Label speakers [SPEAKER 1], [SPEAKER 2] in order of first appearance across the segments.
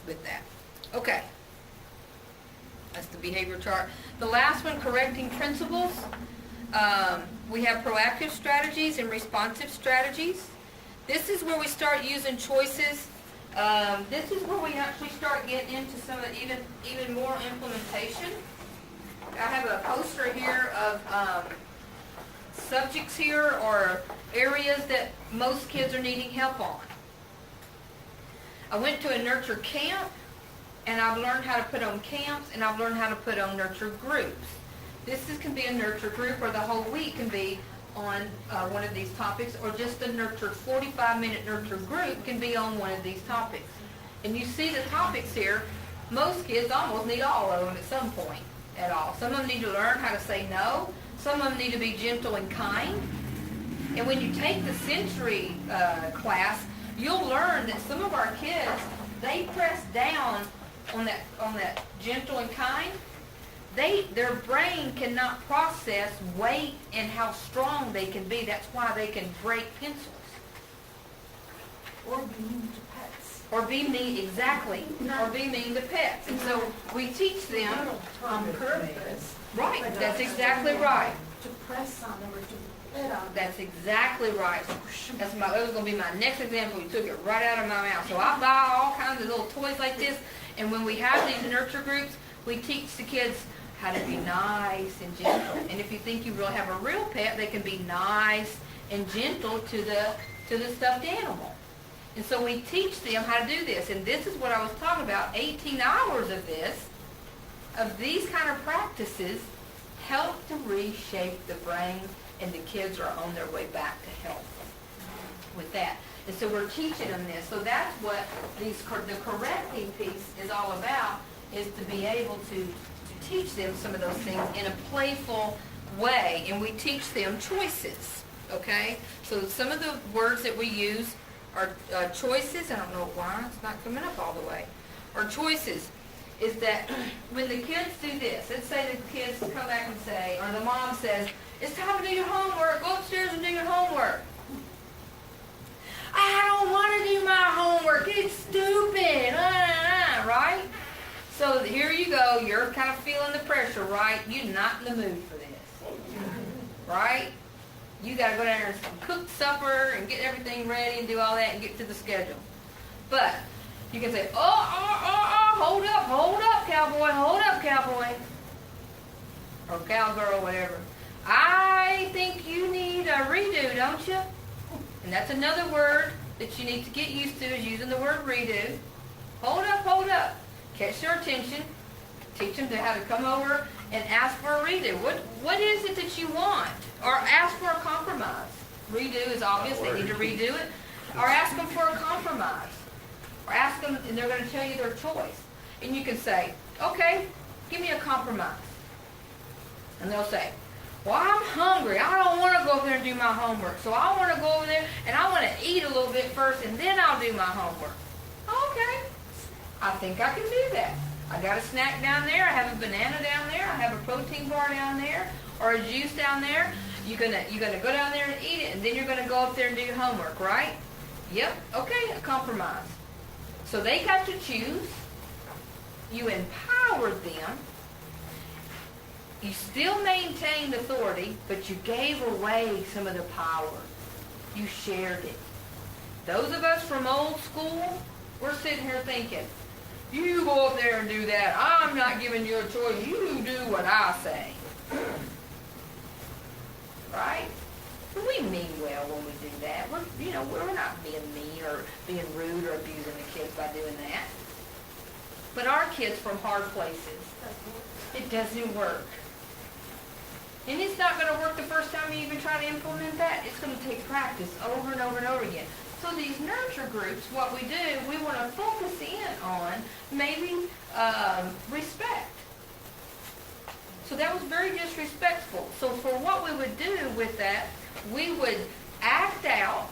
[SPEAKER 1] with that. Okay. That's the behavior chart. The last one, correcting principles. We have proactive strategies and responsive strategies. This is where we start using choices. This is where we actually start getting into some of even more implementation. I have a poster here of subjects here or areas that most kids are needing help on. I went to a nurture camp, and I've learned how to put on camps, and I've learned how to put on nurture groups. Can be a nurture group, or the whole week can be on one of these topics, or just a nurture 45-minute nurture group can be on one of these topics. And you see the topics here. Most kids almost need all of them at some point at all. Some of them need to learn how to say no. Some of them need to be gentle and kind. And when you take the sensory class, you'll learn that some of our kids, they press down on that gentle and kind. Their brain cannot process weight and how strong they can be. That's why they can break pencils.
[SPEAKER 2] Or be mean to pets.
[SPEAKER 1] Or be mean, exactly. Or be mean to pets. And so we teach them
[SPEAKER 2] on purpose.
[SPEAKER 1] Right, that's exactly right.
[SPEAKER 2] To press on them or to pet on them.
[SPEAKER 1] That's exactly right. That was going to be my next example. You took it right out of my mouth. So I buy all kinds of little toys like this, and when we have these nurture groups, we teach the kids how to be nice and gentle. And if you think you really have a real pet, they can be nice and gentle to the stuffed animal. And so we teach them how to do this. And this is what I was talking about. 18 hours of these kind of practices help to reshape the brain, and the kids are on their way back to health with that. And so we're teaching them this. So that's what the correcting piece is all about, is to be able to teach them some of those things in a playful way. And we teach them choices, okay? So some of the words that we use are choices. I don't know why it's not coming up all the way. Or choices is that when the kids do this, let's say the kids come back and say, or the mom says, it's time to do your homework, go upstairs and do your homework. I don't want to do my homework, it's stupid, right? So here you go, you're kind of feeling the pressure, right? You're not in the mood for this, right? You got to go down there and cook supper and get everything ready and do all that and get to the schedule. But you can say, hold up, cowboy, or cowgirl, whatever. I think you need a redo, don't you? And that's another word that you need to get used to, is using the word redo. Hold up. Catch their attention. Teach them how to come over and ask for a redo. What is it that you want? Or ask for a compromise. Redo is obvious, they need to redo it. Or ask them for a compromise. Or ask them, and they're going to tell you their choice. And you can say, okay, give me a compromise. And they'll say, well, I'm hungry. I don't want to go over there and do my homework. So I want to go over there and I want to eat a little bit first and then I'll do my homework. Okay, I think I can do that. I got a snack down there. I have a banana down there. I have a protein bar down there, or a juice down there. You're gonna go down there and eat it, and then you're gonna go up there and do your homework, right? Yep. Okay, a compromise. So they got to choose. You empowered them. You still maintained authority, but you gave away some of the power. You shared it. Those of us from old school, we're sitting here thinking, you go up there and do that. I'm not giving you a choice. You do what I say. Right? But we mean well when we do that. We're not being mean or being rude or abusing the kids by doing that. But our kids from hard places, it doesn't work. And it's not going to work the first time you even try to implement that. It's going to take practice over and over and over again. So these nurture groups, what we do, we want to focus in on maybe respect. So that was very disrespectful. So for what we would do with that, we would act out.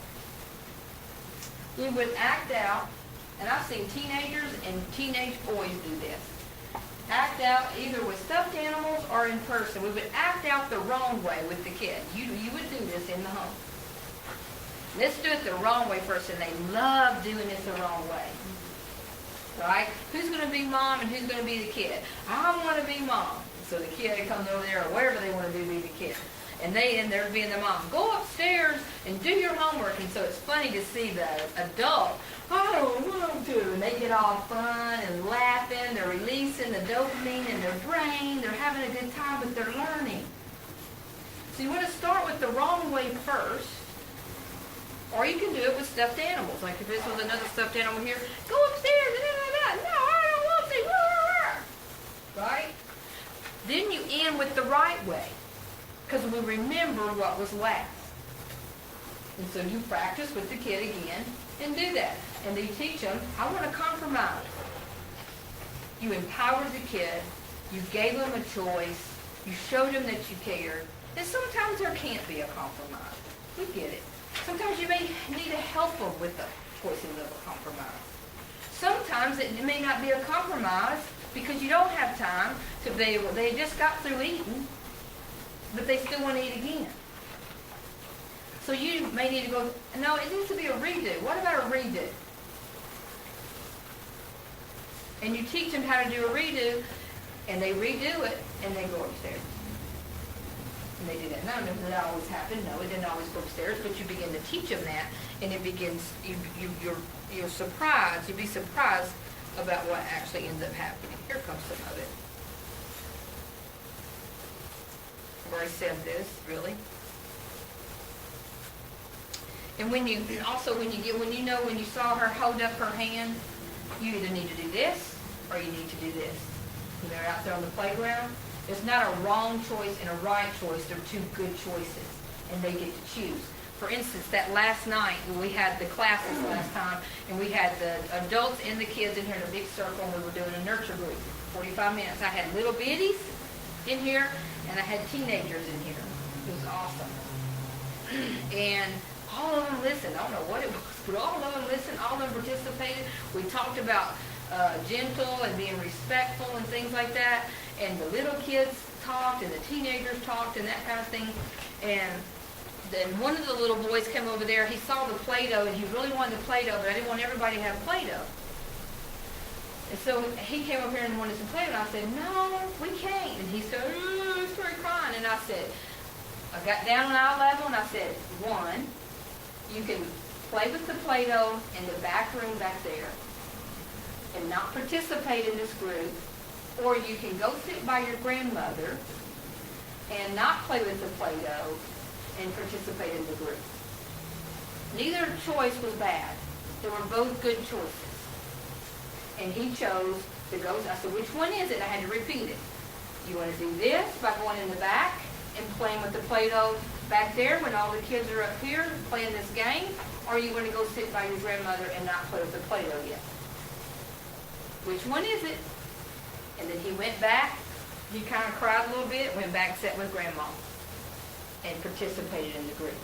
[SPEAKER 1] And I've seen teenagers and teenage boys do this. Act out either with stuffed animals or in person. We would act out the wrong way with the kid. You would do this in the home. Let's do it the wrong way first, and they love doing it the wrong way. right? Who's going to be mom and who's going to be the kid? I want to be mom. So the kid comes over there or whatever they want to do, be the kid. And they're being the mom. Go upstairs and do your homework. And so it's funny to see the adult, I don't want to. And they get all fun and laughing. They're releasing the dopamine in their brain. They're having a good time, but they're learning. So you want to start with the wrong way first. Or you can do it with stuffed animals. Like if this was another stuffed animal here, go upstairs and da. No, I don't want to. Right? Then you end with the right way. Because we remember what was last. And so you practice with the kid again and do that. And then you teach them, I want to compromise. You empowered the kid. You gave them a choice. You showed them that you cared. And sometimes there can't be a compromise. We get it. Sometimes you may need to help them with the choices of a compromise. Sometimes it may not be a compromise because you don't have time to be able, they just got through eating, but they still want to eat again. So you may need to go, no, it needs to be a redo. What about a redo? And you teach them how to do a redo, and they redo it, and they go upstairs. And they do that. Now, does that always happen? No, it didn't always go upstairs, but you begin to teach them that, and it begins, you're surprised, you'd be surprised about what actually ends up happening. Here comes some of it. I've already said this, really. And when you saw her hold up her hand, you either need to do this or you need to do this. When they're out there on the playground, there's not a wrong choice and a right choice. They're two good choices, and they get to choose. For instance, that last night when we had the classes last time, and we had the adults and the kids in here in a big circle, and we were doing a nurture group, 45 minutes. I had little bitties in here, and I had teenagers in here. It was awesome. And all of them listened. I don't know what it was, but all of them listened. All of them participated. We talked about gentle and being respectful and things like that. And the little kids talked, and the teenagers talked, and that kind of thing. And then one of the little boys came over there. He saw the Play-Doh, and he really wanted the Play-Doh, but I didn't want everybody to have Play-Doh. And so he came over here and wanted some Play-Doh, and I said, no, we can't. And he said, he started crying. And I said, I got down on eye level, and I said, one, you can play with the Play-Doh in the back room back there and not participate in this group, or you can go sit by your grandmother and not play with the Play-Doh and participate in the group. Neither choice was bad. They were both good choices. And he chose to go. I said, which one is it? I had to repeat it. You want to do this by going in the back and playing with the Play-Doh back there when all the kids are up here playing this game, or you want to go sit by your grandmother and not play with the Play-Doh yet? Which one is it? And then he went back. He kind of cried a little bit, went back and sat with Grandma and participated in the group.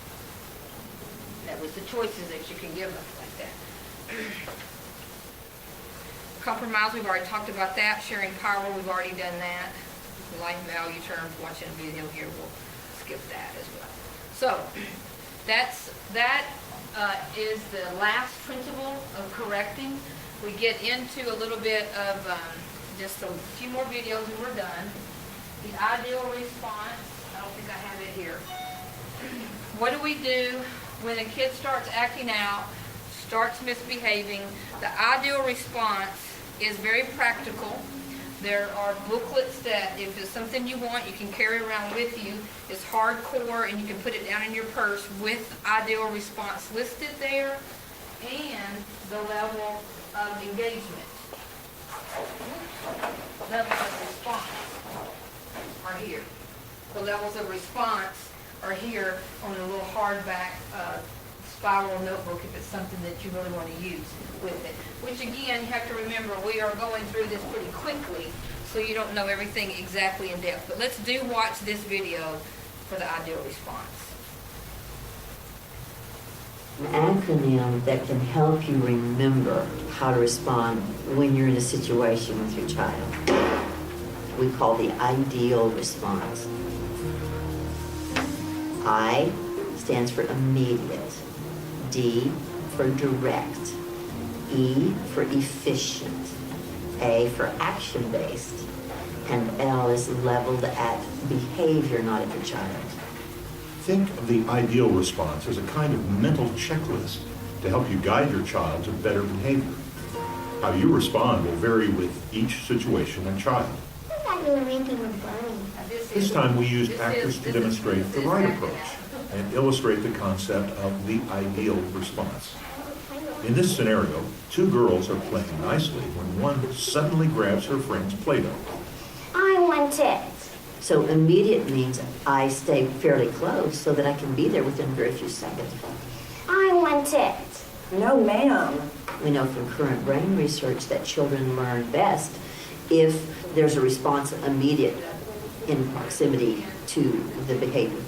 [SPEAKER 1] That was the choices that you can give them like that. Compromise, we've already talked about that. Sharing power, we've already done that. Life value terms, watching a video here, we'll skip that as well. So, that is the last principle of correcting. We get into a little bit of just a few more videos and we're done. The ideal response, I don't think I have it here. What do we do when a kid starts acting out, starts misbehaving? The ideal response is very practical. There are booklets that if it's something you want, you can carry around with you. It's hardcore and you can put it down in your purse with ideal response listed there and the level of engagement. Levels of response are here. The levels of response are here on a little hardback spiral notebook if it's something that you really want to use with it. Which again, you have to remember, we are going through this pretty quickly, so you don't know everything exactly in depth. But let's do watch this video for the ideal response.
[SPEAKER 3] An acronym that can help you remember how to respond when you're in a situation with your child. We call the ideal response. I stands for immediate, D for direct, E for efficient, A for action-based, and L is leveled at behavior, not at the child.
[SPEAKER 4] Think of the ideal response as a kind of mental checklist to help you guide your child to better behavior. How you respond will vary with each situation and child. This time we used actors to demonstrate the right approach and illustrate the concept of the ideal response. In this scenario, two girls are playing nicely when one suddenly grabs her friend's Play-Doh.
[SPEAKER 5] I want it.
[SPEAKER 3] So immediate means I stay fairly close so that I can be there within a very few seconds.
[SPEAKER 5] I want it.
[SPEAKER 2] No, ma'am.
[SPEAKER 3] We know from current brain research that children learn best if there's a response immediate in proximity to the behavior.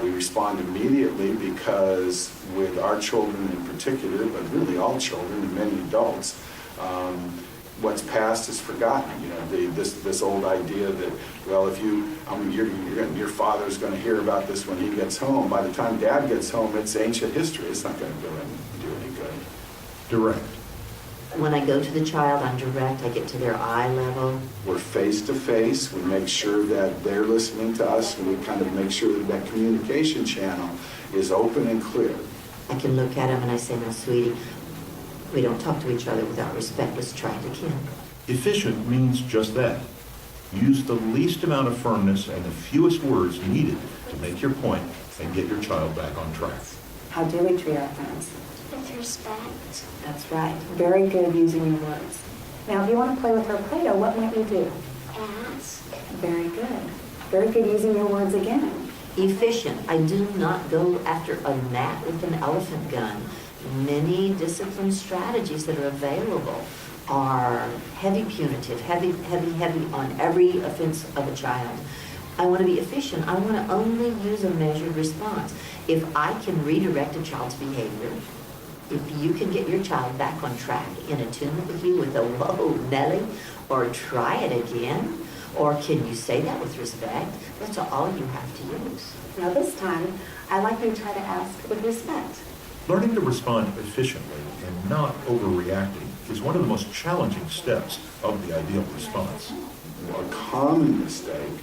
[SPEAKER 6] We respond immediately because with our children in particular, but really all children and many adults, what's past is forgotten. You know, this old idea that, well, if your father's going to hear about this when he gets home. By the time Dad gets home, it's ancient history. It's not going to do any good.
[SPEAKER 4] Direct.
[SPEAKER 3] When I go to the child, I'm direct. I get to their eye level.
[SPEAKER 6] We're face to face. We make sure that they're listening to us, and we kind of make sure that that communication channel is open and clear.
[SPEAKER 3] I can look at them and I say, "No, sweetie, we don't talk to each other without respect. Let's try it again."
[SPEAKER 4] Efficient means just that. Use the least amount of firmness and the fewest words needed to make your point and get your child back on track.
[SPEAKER 7] How do we treat our friends?
[SPEAKER 5] With respect.
[SPEAKER 7] That's right. Very good using your words. Now, if you want to play with her Play-Doh, what might you do?
[SPEAKER 5] Ask.
[SPEAKER 7] Very good. Very good using your words again.
[SPEAKER 3] Efficient. I do not go after a gnat with an elephant gun. Many discipline strategies that are available are heavy punitive, heavy on every offense of a child. I want to be efficient. I want to only use a measured response. If I can redirect a child's behavior, if you can get your child back on track in attunement with you with a "whoa, Nellie," or "try it again," or "can you say that with respect," that's all you have to use.
[SPEAKER 7] Now, this time, I'd like you to try to ask with respect.
[SPEAKER 4] Learning to respond efficiently and not overreacting is one of the most challenging steps of the ideal response.
[SPEAKER 6] A common mistake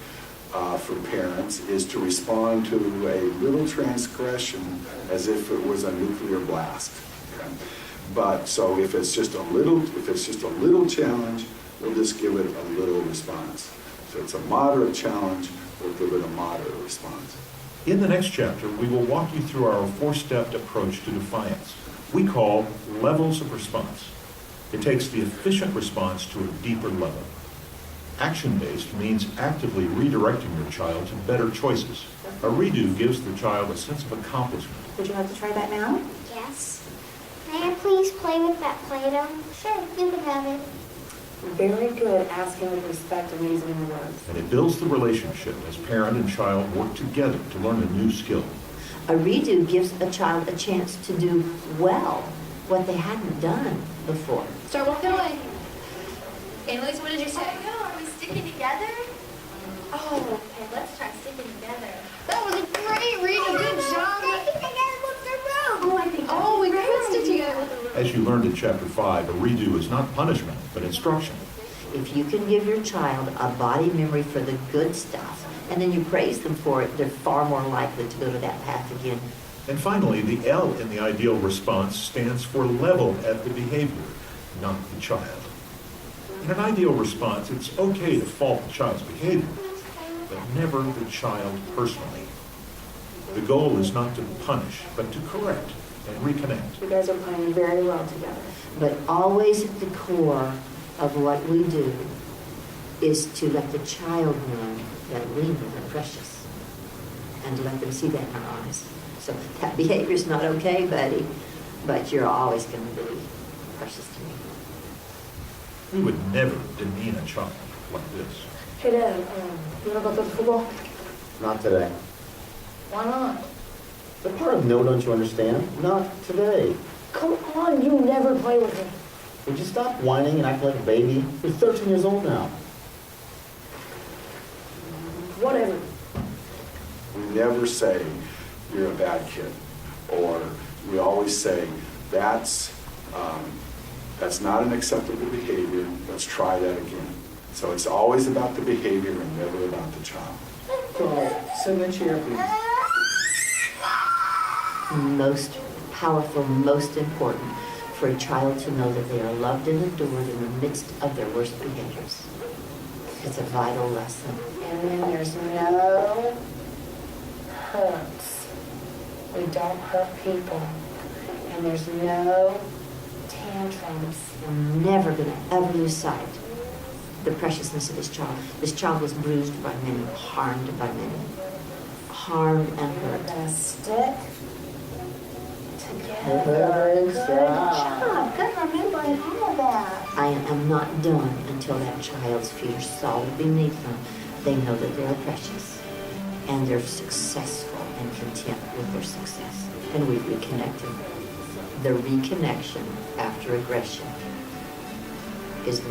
[SPEAKER 6] for parents is to respond to a little transgression as if it was a nuclear blast. Okay? But so if it's just a little challenge, we'll just give it a little response. So it's a moderate challenge, we'll give it a moderate response.
[SPEAKER 4] In the next chapter, we will walk you through our four-stepped approach to defiance. We call levels of response. It takes the efficient response to a deeper level. Action-based means actively redirecting your child to better choices. A redo gives the child a sense of accomplishment.
[SPEAKER 7] Would you like to try that now?
[SPEAKER 5] Yes. May I please play with that Play-Doh? Sure, you can have it.
[SPEAKER 7] Very good asking with respect and using your words.
[SPEAKER 4] And it builds the relationship as parent and child work together to learn a new skill.
[SPEAKER 3] A redo gives a child a chance to do well what they hadn't done before.
[SPEAKER 1] Start walking away. Annalise, what did you say?
[SPEAKER 2] Are we sticking together?
[SPEAKER 5] Oh, okay, let's try sticking together.
[SPEAKER 1] That was a great read. Good job.
[SPEAKER 5] Sticking together with the room.
[SPEAKER 2] Oh, I think
[SPEAKER 1] Oh, we could stick together with the room.
[SPEAKER 4] As you learned in Chapter 5, a redo is not punishment, but instruction.
[SPEAKER 3] If you can give your child a body memory for the good stuff, and then you praise them for it, they're far more likely to go to that path again.
[SPEAKER 4] And finally, the L in the ideal response stands for level at the behavior, not the child. In an ideal response, it's okay to fault the child's behavior, but never the child personally. The goal is not to punish, but to correct and reconnect.
[SPEAKER 7] You guys are playing very well together.
[SPEAKER 3] But always at the core of what we do is to let the child know that we know they're precious, and to let them see that in our eyes. So that behavior's not okay, buddy, but you're always going to be precious to me.
[SPEAKER 4] We would never demean a child like this.
[SPEAKER 7] Hey, Dad, you want to go to the football?
[SPEAKER 8] Not today.
[SPEAKER 1] Why not?
[SPEAKER 8] The part of no, don't you understand? Not today.
[SPEAKER 7] Come on, you never play with him.
[SPEAKER 8] Would you stop whining and acting like a baby? You're 13 years old now.
[SPEAKER 7] Whatever.
[SPEAKER 6] We never say, you're a bad kid. Or we always say, that's That's not an acceptable behavior. Let's try that again. So it's always about the behavior and never about the child.
[SPEAKER 8] Cool. Send the chair, please.
[SPEAKER 3] Most powerful, most important for a child to know that they are loved and adored in the midst of their worst behaviors. It's a vital lesson.
[SPEAKER 7] And then there's no hurts. We don't hurt people. And there's no tantrums.
[SPEAKER 3] I'm never going to ever lose sight the preciousness of this child. This child was bruised by many, harmed by many, harmed and
[SPEAKER 7] We're
[SPEAKER 3] hurt.
[SPEAKER 7] gonna stick together.
[SPEAKER 8] Good
[SPEAKER 7] Good
[SPEAKER 8] job.
[SPEAKER 7] job. Good remembering all of that.
[SPEAKER 3] I am not done until that child's feet are solid beneath them. They know that they are precious and they're successful and content with their success. And we've reconnected. The reconnection after aggression is the